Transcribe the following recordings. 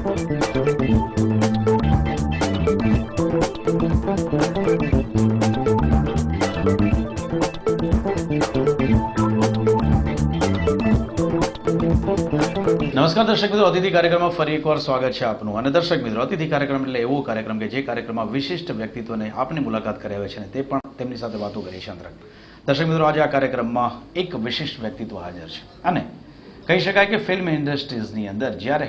નમસ્કાર દર્શક મિત્રો, અતિથિ કાર્યક્રમમાં ફરી એકવાર સ્વાગત છે આપનું. અને દર્શક મિત્રો, અતિથિ કાર્યક્રમ એટલે એવો કાર્યક્રમ કે જે કાર્યક્રમમાં વિશિષ્ટ વ્યક્તિત્વને આપની મુલાકાત કરાવે છે અને તે પણ તેમની સાથે વાતો કરી છે. દર્શક મિત્રો, આજે આ કાર્યક્રમમાં એક વિશિષ્ટ વ્યક્તિત્વ હાજર છે અને કહી શકાય કે ફિલ્મ ઇન્ડસ્ટ્રીઝની અંદર જ્યારે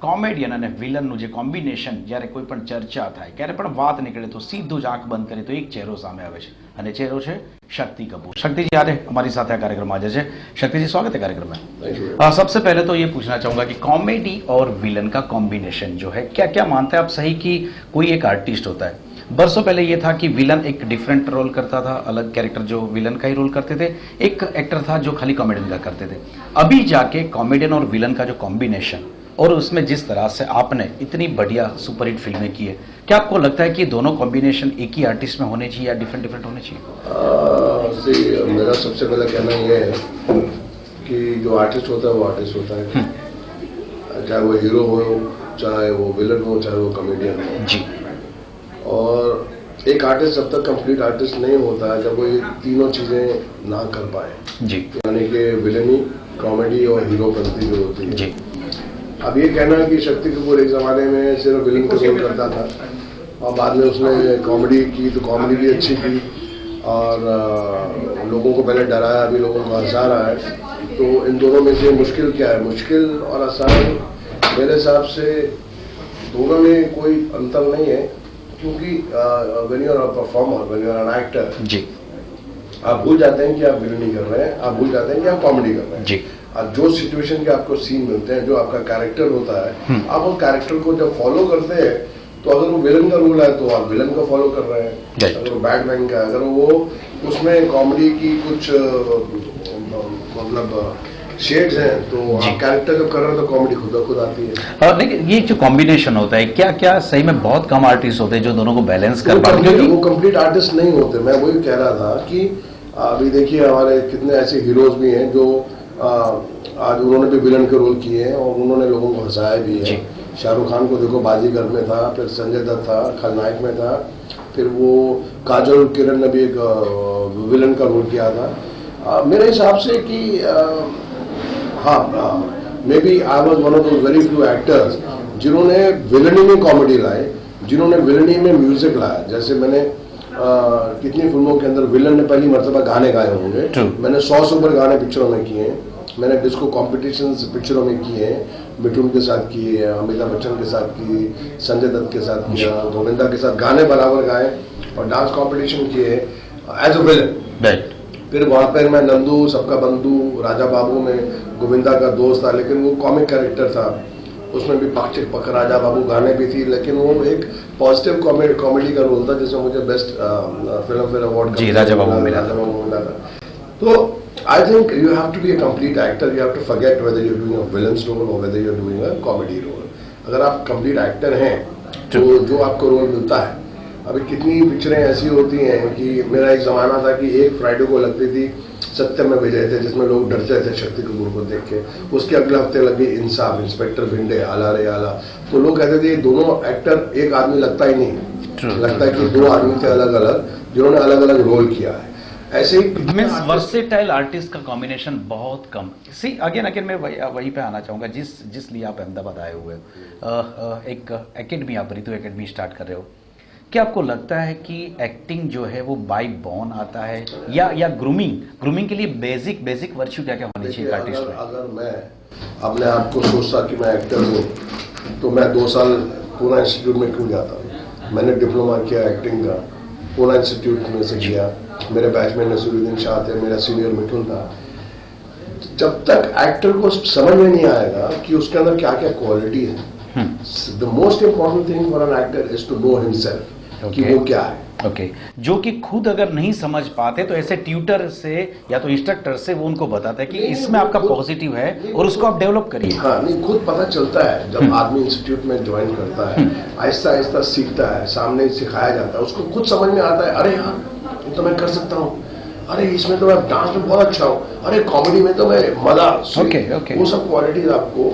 કોમેડિયન અને વિલનનું જે કોમ્બિનેશન જ્યારે કોઈ પણ ચર્ચા થાય, ક્યારે પણ વાત નીકળે તો સીધું જ આંખ બંધ કરી તો એક ચહેરો સામે આવે છે અને ચહેરો છે शक्ति कपूर. शक्ति जी आज हमारी साथ कार्यक्रम हाजिर है. शक्ति जी, स्वागत है कार्यक्रम में. सबसे पहले तो ये पूछना चाहूंगा कि कॉमेडी और विलन का कॉम्बिनेशन जो है, क्या क्या मानते हैं आप सही कि कोई एक आर्टिस्ट होता है? बरसों पहले ये था कि विलन एक डिफरेंट रोल करता था, अलग कैरेक्टर जो विलन का ही रोल करते थे, एक एक्टर था जो खाली कॉमेडियन का करते थे. अभी जाके कॉमेडियन और विलन का जो कॉम्बिनेशन और उसमें जिस तरह से आपने इतनी बढ़िया सुपरहिट फिल्में की है, क्या आपको लगता है कि दोनों कॉम्बिनेशन एक ही आर्टिस्ट में होने चाहिए या डिफरेंट डिफरेंट होने चाहिए? मेरा सबसे पहला कहना यह है कि जो आर्टिस्ट होता है वो आर्टिस्ट होता है, चाहे वो हीरो हो, चाहे वो विलन हो, चाहे वो कॉमेडियन हो जी. और एक आर्टिस्ट जब तक कंप्लीट आर्टिस्ट नहीं होता है जब वो ये तीनों चीजें ना कर पाए जी, यानी कि विलनी, कॉमेडी और हीरो बनती जो होती है जी. अब ये कहना है कि शक्ति कपूर एक जमाने में सिर्फ विलन का रोल करता था और बाद में उसने कॉमेडी की तो कॉमेडी भी अच्छी की और लोगों को पहले डराया, अभी लोगों को हंसा रहा है. तो इन दोनों में से मुश्किल क्या है? मुश्किल और आसान मेरे हिसाब से दोनों में कोई अंतर नहीं है, क्योंकि when you are a performer, when you are an actor ji, आप भूल जाते हैं कि आप विलनी कर रहे हैं, आप भूल जाते हैं कि आप कॉमेडी कर रहे हैं जी. अब जो सिचुएशन के आपको सीन मिलते हैं, जो आपका कैरेक्टर होता है, आप उस कैरेक्टर को जब फॉलो करते हैं तो अगर वो विलन का रोल है तो आप विलन को फॉलो कर रहे हैं, अगर वो बैटमैन का, अगर वो उसमें कॉमेडी की कुछ मतलब शेड्स हैं तो आप कैरेक्टर जब कर रहे हैं तो कॉमेडी खुद आती है. लेकिन ये जो कॉम्बिनेशन होता है, क्या क्या सही में बहुत कम आर्टिस्ट होते हैं जो दोनों को बैलेंस कर पाते हैं? वो कंप्लीट आर्टिस्ट नहीं होते. मैं वही कह रहा था कि अभी देखिए हमारे कितने ऐसे हीरोज भी हैं जो आज उन्होंने भी विलन के रोल किए हैं और उन्होंने लोगों को हंसाया भी है. शाहरुख खान को देखो, बाजीगर में था, फिर संजय दत्त था, खलनायक में था, फिर वो काजल किरण ने भी एक विलन का रोल किया था. मेरे हिसाब से कि हाँ, maybe I was one of those very few actors जिन्होंने विलनी में कॉमेडी लाए, जिन्होंने विलनी में म्यूजिक लाया. जैसे मैंने कितनी फिल्मों के अंदर विलन ने पहली मर्तबा गाने गाए होंगे. मैंने 100 से ऊपर गाने पिक्चरों में किए हैं. मैंने डिस्को कॉम्पिटिशन्स पिक्चरों में किए हैं, मिठुन के साथ किए, अमिताभ बच्चन के साथ की, संजय दत्त के साथ किया, गोविंदा के साथ गाने बराबर गाए और डांस कंपटीशन किए एज अ विलन. फिर वहाँ पर मैं नंदू, सबका बंधु, राजा बाबू में गोविंदा का दोस्त था, लेकिन वो कॉमिक कैरेक्टर था. उसमें भी पाक चिक पक राजा बाबू गाने भी थी, लेकिन वो एक पॉजिटिव कॉमेडी का रोल था जिसमें मुझे best film fair award Raja Babu मिला था. तो I think you have to be a complete actor. You have to forget whether you're doing a villain's role or whether you're doing a comedy role. अगर आप complete actor हैं तो जो आपको role मिलता है, अभी कितनी पिक्चरें ऐसी होती हैं कि मेरा एक जमाना था कि एक फ्राइडे को लगती थी सत्यम में विजय थे, जिसमें लोग डरते थे शक्ति कपूर को देख के. उसके अगले हफ्ते लगी इंसाफ, इंस्पेक्टर भिंडे, आला रे आला. तो लोग कहते थे दोनों एक्टर एक आदमी लगता ही नहीं, लगता है कि दो आदमी थे अलग अलग जिन्होंने अलग अलग रोल किया है. ऐसे ही मींस वर्सेटाइल आर्टिस्ट का कॉम्बिनेशन बहुत कम. सी अगेन मैं वही पे आना चाहूंगा जिस लिए आप अहमदाबाद आए हुए हो. एक एकेडमी, आप ऋतु एकेडमी स्टार्ट कर रहे हो. क्या आपको लगता है कि एक्टिंग जो है वो बाय बॉर्न आता है या ग्रूमिंग के लिए बेसिक वर्च्यू क्या क्या होनी चाहिए आर्टिस्ट में? अगर मैं अपने आप को सोचता कि मैं एक्टर हूँ तो मैं 2 साल पूना इंस्टीट्यूट में क्यों जाता. मैंने डिप्लोमा किया एक्टिंग का, पूना इंस्टीट्यूट में से किया. मेरे बैच में नसीरुद्दीन शाह थे, मेरा सीनियर मिठुन था. जब तक एक्टर को समझ में नहीं आएगा कि उसके अंदर क्या क्या क्वालिटी है, the most important thing for an actor is to know himself कि वो क्या है. जो कि खुद अगर नहीं समझ पाते तो ऐसे ट्यूटर से या तो इंस्ट्रक्टर से वो उनको बताता है कि इसमें आपका पॉजिटिव है और उसको आप डेवलप करिए. हाँ, नहीं, खुद पता चलता है जब आदमी इंस्टीट्यूट में ज्वाइन करता है, आहिस्ता आहिस्ता सीखता है, सामने सिखाया जाता है, उसको खुद समझ में आता है अरे यार ये तो मैं कर सकता हूँ, अरे इसमें तो मैं डांस में बहुत अच्छा हूँ, अरे कॉमेडी में तो मैं मजा. वो सब क्वालिटीज आपको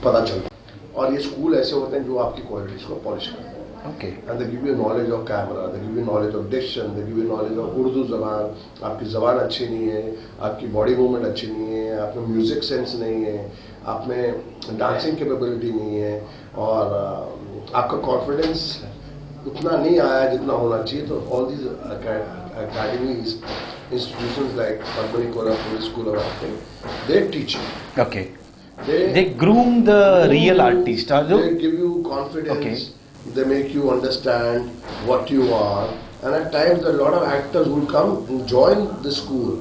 पता चलता है. और ये स्कूल ऐसे होते हैं जो आपकी क्वालिटीज को पॉलिश करते हैं। Okay and they give you knowledge of camera, they give you knowledge of diction, they give you knowledge of Urdu जबान। आपकी जबान अच्छी नहीं है, आपकी बॉडी मूवमेंट अच्छी नहीं है, आप में म्यूजिक सेंस नहीं है, आप में डांसिंग कैपेबिलिटी नहीं है, और आपका कॉन्फिडेंस उतना नहीं आया जितना होना चाहिए, तो all these academies, institutions like Padmani Korapur School of Acting, they teach you. Okay they groom the real artist जो They give you confidence. Okay. They make you understand what you are. And at times, a lot of actors will come and join the school.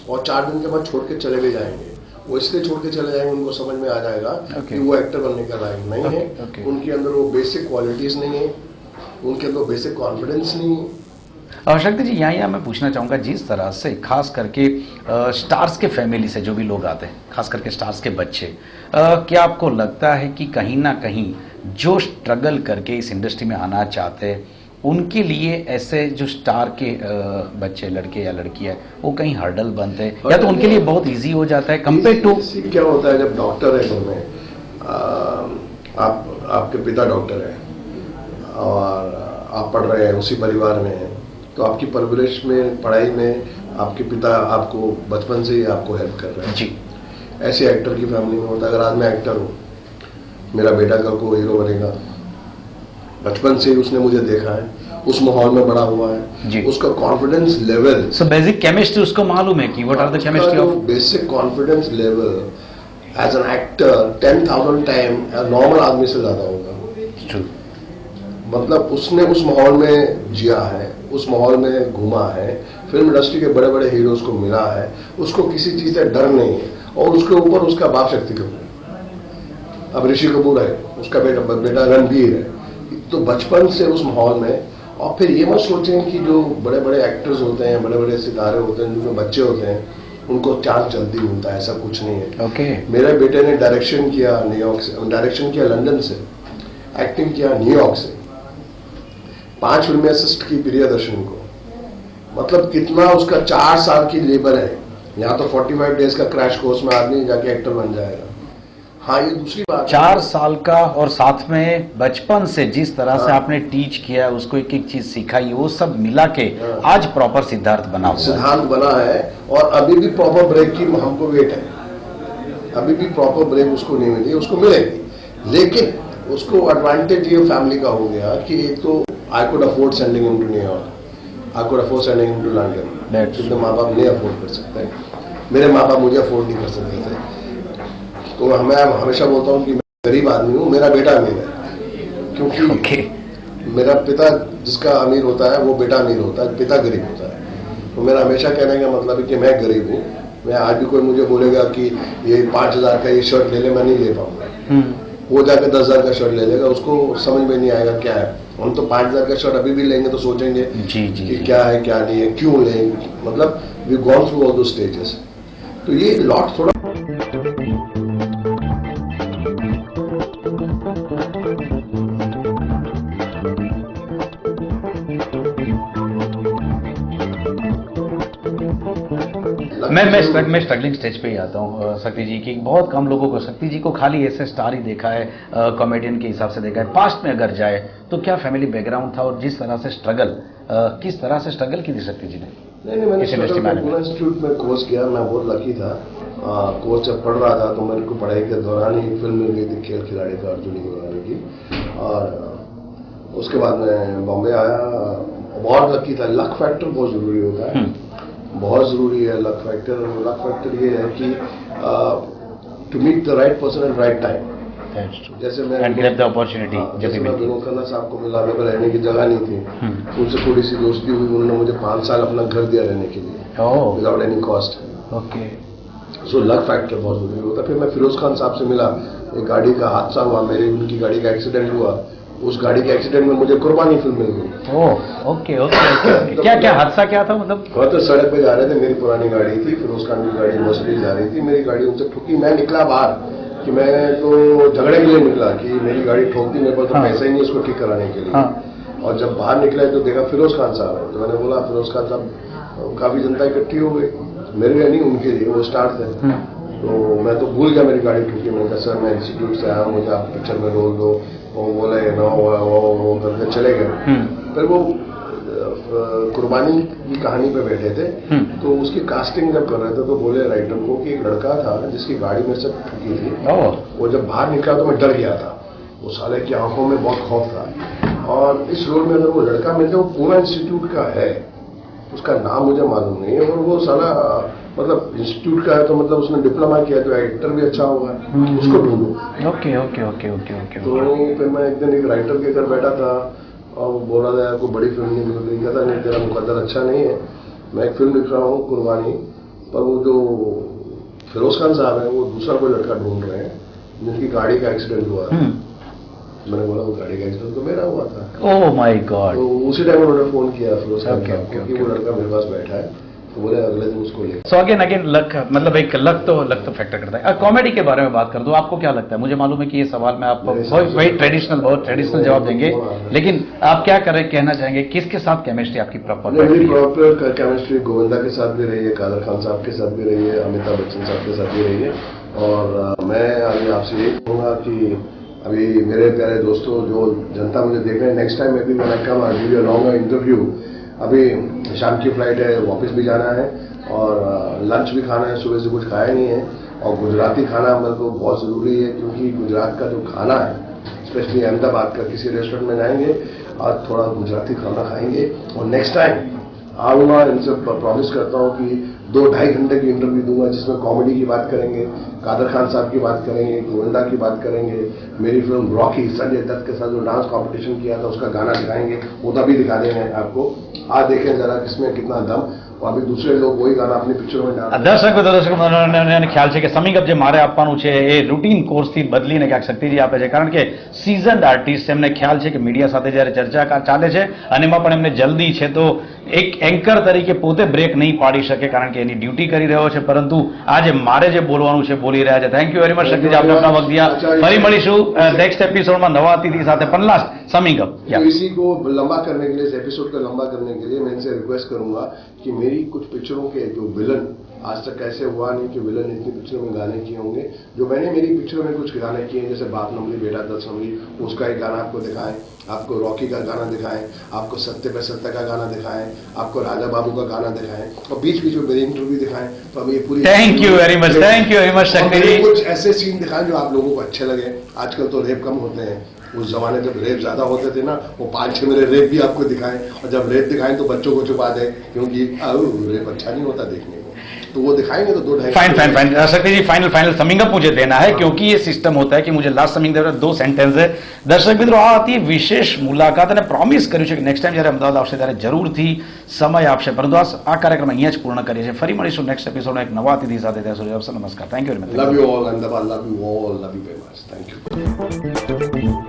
और 4 दिन के बाद छोड़ के चले भी जाएंगे। वो इसलिए छोड़ के चले जाएंगे, उनको समझ में आ जाएगा Okay. कि वो एक्टर बनने का लायक नहीं है। Okay. उनके अंदर वो बेसिक क्वालिटीज नहीं है, उनके अंदर बेसिक कॉन्फिडेंस नहीं है। और शक्ति जी यहाँ मैं पूछना चाहूँगा, जिस तरह से खास करके स्टार्स के फैमिली से जो भी लोग आते हैं, खास करके स्टार्स के बच्चे, क्या आपको लगता है कि कहीं ना कहीं जो स्ट्रगल करके इस इंडस्ट्री में आना चाहते हैं उनके लिए ऐसे जो स्टार के बच्चे, लड़के या लड़कियाँ, वो कहीं हर्डल बनते हैं, या तो उनके लिए बहुत इजी हो जाता है कंपेयर टू? क्या होता है जब डॉक्टर है घर में, आपके पिता डॉक्टर है और आप पढ़ रहे हैं उसी परिवार में हैं, तो आपकी परवरिश में, पढ़ाई में आपके पिता आपको बचपन से ही आपको हेल्प कर रहे हैं जी। ऐसे एक्टर की फैमिली में होता है। अगर आज मैं एक्टर हूँ, मेरा बेटा कल को हीरो बनेगा, बचपन से ही उसने मुझे देखा है, उस माहौल में बड़ा हुआ जी। है, उसका confidence level, so basic chemistry उसको मालूम है कि what are the chemistry of basic confidence level as an actor 10,000 time normal आदमी से ज्यादा होगा। ट्रू। मतलब उसने उस माहौल में जिया है, उस माहौल में घूमा है, फिल्म इंडस्ट्री के बड़े बड़े हीरोज को मिला है, उसको किसी चीज से डर नहीं है, और उसके ऊपर उसका बाप शक्ति कपूर है, अब ऋषि कपूर है, उसका बेटा रणबीर है। तो बचपन से उस माहौल में, और फिर ये मत सोचें कि जो बड़े बड़े एक्टर्स होते हैं, बड़े बड़े सितारे होते हैं, जिनमें बच्चे होते हैं, उनको चांस जल्दी मिलता है, ऐसा कुछ नहीं है। ओके। मेरे बेटे ने डायरेक्शन किया न्यूयॉर्क से, डायरेक्शन किया लंदन से, एक्टिंग किया न्यूयॉर्क से, 5 फिल्में असिस्ट की प्रियदर्शन को। मतलब कितना उसका 4 साल की लेबर है। यहाँ तो 45 डेज का क्रैश कोर्स में आदमी जाके एक्टर बन जाएगा। हाँ, ये दूसरी बात 4 साल का, और साथ में बचपन से जिस तरह से आपने टीच किया, उसको एक एक चीज सिखाई, वो सब मिला के आज प्रॉपर सिद्धार्थ बना हुआ है। सिद्धांत बना है, और अभी भी प्रॉपर ब्रेक की हमको वेट है। अभी भी प्रॉपर ब्रेक उसको नहीं मिली, उसको मिलेगी, लेकिन उसको एडवांटेज ये फैमिली का हो गया कि एक तो I could afford sending him to New York, I could afford sending him to London, क्योंकि माँ बाप नहीं अफोर्ड कर सकते, मेरे माँ बाप मुझे अफोर्ड नहीं कर सकते थे। तो मैं हमेशा बोलता हूँ कि मैं गरीब आदमी हूँ, मेरा बेटा अमीर है, क्योंकि मेरा पिता जिसका अमीर होता है वो बेटा अमीर होता है, पिता गरीब होता है। तो मेरा हमेशा कहने का मतलब है कि मैं गरीब हूँ। मैं आज भी कोई मुझे बोलेगा कि ये 5,000 का ये शर्ट ले ले, मैं नहीं ले पाऊंगा। वो जाकर 10,000 का शर्ट ले लेगा, उसको समझ में नहीं आएगा क्या है। हम तो 5,000 का शर्ट अभी भी लेंगे तो सोचेंगे कि क्या है क्या नहीं है, क्यों लेंगे, मतलब वी गॉन थ्रू ऑल दो स्टेजेस। तो ये लॉट थोड़ा मैं स्ट्रगलिंग स्टेज पे ही आता हूँ शक्ति जी की। बहुत कम लोगों को, शक्ति जी को खाली ऐसे स्टार ही देखा है, कॉमेडियन के हिसाब से देखा है। पास्ट में अगर जाए तो क्या फैमिली बैकग्राउंड था, और जिस तरह से स्ट्रगल, किस तरह से स्ट्रगल की थी शक्ति जी ने? नहीं, मैंने इंस्टीट्यूट में कोर्स किया। मैं बहुत लकी था। कोर्स जब पढ़ रहा था तो मेरे को पढ़ाई के दौरान ही फिल्म मिल गई थी खेल खिलाड़ी का, अर्जुन गुरानी की, और उसके बाद मैं बॉम्बे आया। बहुत लकी था। लक फैक्टर बहुत जरूरी होता है, बहुत जरूरी है लक फैक्टर। लक फैक्टर ये है कि to meet the right person at right time. जैसे मैं अपॉर्चुनिटी, जैसे मैं विनोद खन्ना साहब को मिला, मेरे को रहने की जगह नहीं थी, उनसे थोड़ी सी दोस्ती हुई, उन्होंने मुझे 5 साल अपना घर दिया रहने के लिए विदाउट एनी कॉस्ट। ओके। सो लक फैक्टर बहुत जरूरी होता है। फिर मैं फिरोज खान साहब से मिला, एक गाड़ी का हादसा हुआ, मेरी उनकी गाड़ी का एक्सीडेंट हुआ, उस गाड़ी के एक्सीडेंट में मुझे कुर्बानी फिल्म मिल गई। Okay okay. क्या हादसा क्या था? मतलब तो सड़क पे जा रहे थे, मेरी पुरानी गाड़ी थी, फिरोज खान की गाड़ी मर्सिडीज जा रही थी, मेरी गाड़ी उनसे ठुकी। मैं निकला बाहर कि मैं तो झगड़े के लिए निकला कि मेरी गाड़ी ठोक दी, मेरे पास तो पैसा ही नहीं उसको ठीक कराने के लिए। और जब बाहर निकला तो देखा फिरोज खान साहब है, तो मैंने बोला फिरोज खान साहब, काफी जनता इकट्ठी हो गई, मेरे लिए नहीं उनके लिए, वो स्टार थे। तो मैं तो भूल गया मेरी गाड़ी ठुकी। मैंने कहा सर मैं इंस्टीट्यूट से आया हूँ, मुझे आप पिक्चर में रोल दो। वो बोले नो वो करके चले गए। फिर वो कुर्बानी की कहानी पे बैठे थे, तो उसकी कास्टिंग जब कर रहे थे तो बोले राइटर को कि एक लड़का था जिसकी गाड़ी मेरे से ठुकी थी, वो जब बाहर निकला तो मैं डर गया था, वो साले की आंखों में बहुत खौफ था। और इस रोल में अगर वो लड़का मिलता, वो पूना इंस्टीट्यूट का है, उसका नाम मुझे मालूम नहीं है, और वो साला मतलब इंस्टीट्यूट का है तो मतलब उसने डिप्लोमा किया तो एक्टर भी अच्छा होगा, उसको ढूंढो। Okay okay okay okay okay. तो फिर मैं एक दिन एक राइटर के घर बैठा था और वो बोला था कोई बड़ी फिल्म नहीं मिल रही। कहता नहीं तेरा मुकद्दर अच्छा नहीं है, मैं एक फिल्म लिख रहा हूँ कुर्बानी, पर वो जो फिरोज खान साहब है वो दूसरा कोई लड़का ढूंढ रहे हैं जिनकी गाड़ी का एक्सीडेंट हुआ है। मैंने बोला वो गाड़ी का एक्सीडेंट तो मेरा हुआ था। Oh my God. तो उसी टाइम उन्होंने फोन किया फिरोज खान साहब को कि वो लड़का मेरे पास बैठा है, तो बोले अगले दिन उसको ले। सो अगेन लक, मतलब एक लक तो फैक्टर करता है। कॉमेडी के बारे में बात कर दो, आपको क्या लगता है? मुझे मालूम है कि ये सवाल में आप वही बहुत ट्रेडिशनल जवाब देंगे, लेकिन आप क्या कहना चाहेंगे, किसके साथ केमिस्ट्री आपकी प्रॉपर? मेरी प्रॉपर केमिस्ट्री गोविंदा के साथ भी रही है, कादर खान साहब के साथ भी रही है, अमिताभ बच्चन साहब के साथ भी रही है। और मैं अभी आपसे ये कहूँगा कि अभी मेरे प्यारे दोस्तों जो जनता मुझे देख रहे हैं, नेक्स्ट टाइम मैं भी मैंने कहा वीडियो लॉन्ग इंटरव्यू, अभी शाम की फ्लाइट है, वापस भी जाना है और लंच भी खाना है, सुबह से कुछ खाया नहीं है। और गुजराती खाना मेरे को बहुत ज़रूरी है, क्योंकि गुजरात का जो खाना है, स्पेशली अहमदाबाद का, किसी रेस्टोरेंट में जाएंगे और थोड़ा गुजराती खाना खाएंगे। और नेक्स्ट टाइम आऊँगा, इनसे प्रॉमिस करता हूँ कि 2-2.5 घंटे की इंटरव्यू दूंगा, जिसमें कॉमेडी की बात करेंगे, कादर खान साहब की बात करेंगे, गोविंदा की बात करेंगे, मेरी फिल्म रॉकी संजय दत्त के साथ जो डांस कंपटीशन किया था उसका गाना दिखाएंगे, वो तभी दिखा देंगे आपको। आज देखें जरा किसमें कितना दम, और अभी दूसरे लोग वही गाना अपनी पिक्चर में डाल। દર્શક ખ્યાલ છે કે સમિંગ અપ જે મારે આપવાનું છે એ રૂટીન કોર્સથી બદલીને ક્યાંક શક્તિજી આપે છે, કારણ કે સીઝન્ડ આર્ટિસ્ટ એમને ખ્યાલ છે કે મીડિયા સાથે જ્યારે ચર્ચા ચાલે છે અને એમાં પણ એમને જલ્દી છે, તો એક એન્કર તરીકે પોતે બ્રેક નહીં પાડી શકે કારણ કે એની ડ્યુટી કરી રહ્યો છે, પરંતુ આજે મારે જે બોલવાનું છે બોલી રહ્યા છે. થેન્ક યુ વેરી મચ શક્તિજી, આપને આપના વખત દિયા. ફરી મળીશું નેક્સ્ટ એપિસોડમાં નવા અતિથि સાથે. પણ લાસ્ટ સમિંગ અપ, तो इसी को लंबा करने के लिए, इस एपिसोड को लंबा करने के लिए मैं इनसे रिक्वेस्ट करूंगा कि मेरी कुछ पिक्चरों के जो विलन, आज तक ऐसे हुआ नहीं कि विलन इतनी पिक्चरों में गाने किए होंगे, जो मैंने मेरी पिक्चरों में कुछ गाने किए हैं, जैसे बाप नंबरी बेटा 10 नंबरी, उसका एक गाना आपको दिखाएं, आपको रॉकी का गाना दिखाएं, आपको सत्य पे सत्य का गाना दिखाएं, आपको राजा बाबू का गाना दिखाएं, और बीच बीच में मेरी इंटरव्यू दिखाएं। तो अब ये पूरी थैंक यू वेरी मच शक्ति जी। कुछ ऐसे सीन दिखाएं जो आप लोगों को अच्छे लगे। आजकल तो रेप कम होते हैं, उस जमाने जब रेप ज्यादा होते थे ना, वो 5-6 मेरे रेप भी आपको दिखाएं, और जब रेप दिखाएं तो बच्चों को छुपा दें, क्योंकि रेप अच्छा नहीं होता देखने को, तो वो दिखाएंगे तो 2-2.5 फाइन शक्ति जी, फाइनल समिंग अप मुझे देना है, क्योंकि ये सिस्टम होता है कि मुझे लास्ट समिंग देना 2 सेंटेન્સ है. દર્શક મિત્રો, આ હતી વિશેષ મુલાકાત અને પ્રોમિસ કર્યું છે કે નેક્સ્ટ ટાઈમ જ્યારે અમદાવાદ આવશે ત્યારે જરૂરથી સમય આપશે, પરંતુ આ કાર્યક્રમ અહીંયા જ પૂર્ણ કરીએ છીએ. ફરી મળીશું નેક્સ્ટ એપિસોડમાં એક નવા અતિથિ સાથે. ત્યાં સુધી નમસ્કાર. Thank you very much. Love you all, Ahmedabad, love you all, love you very much. Thank you.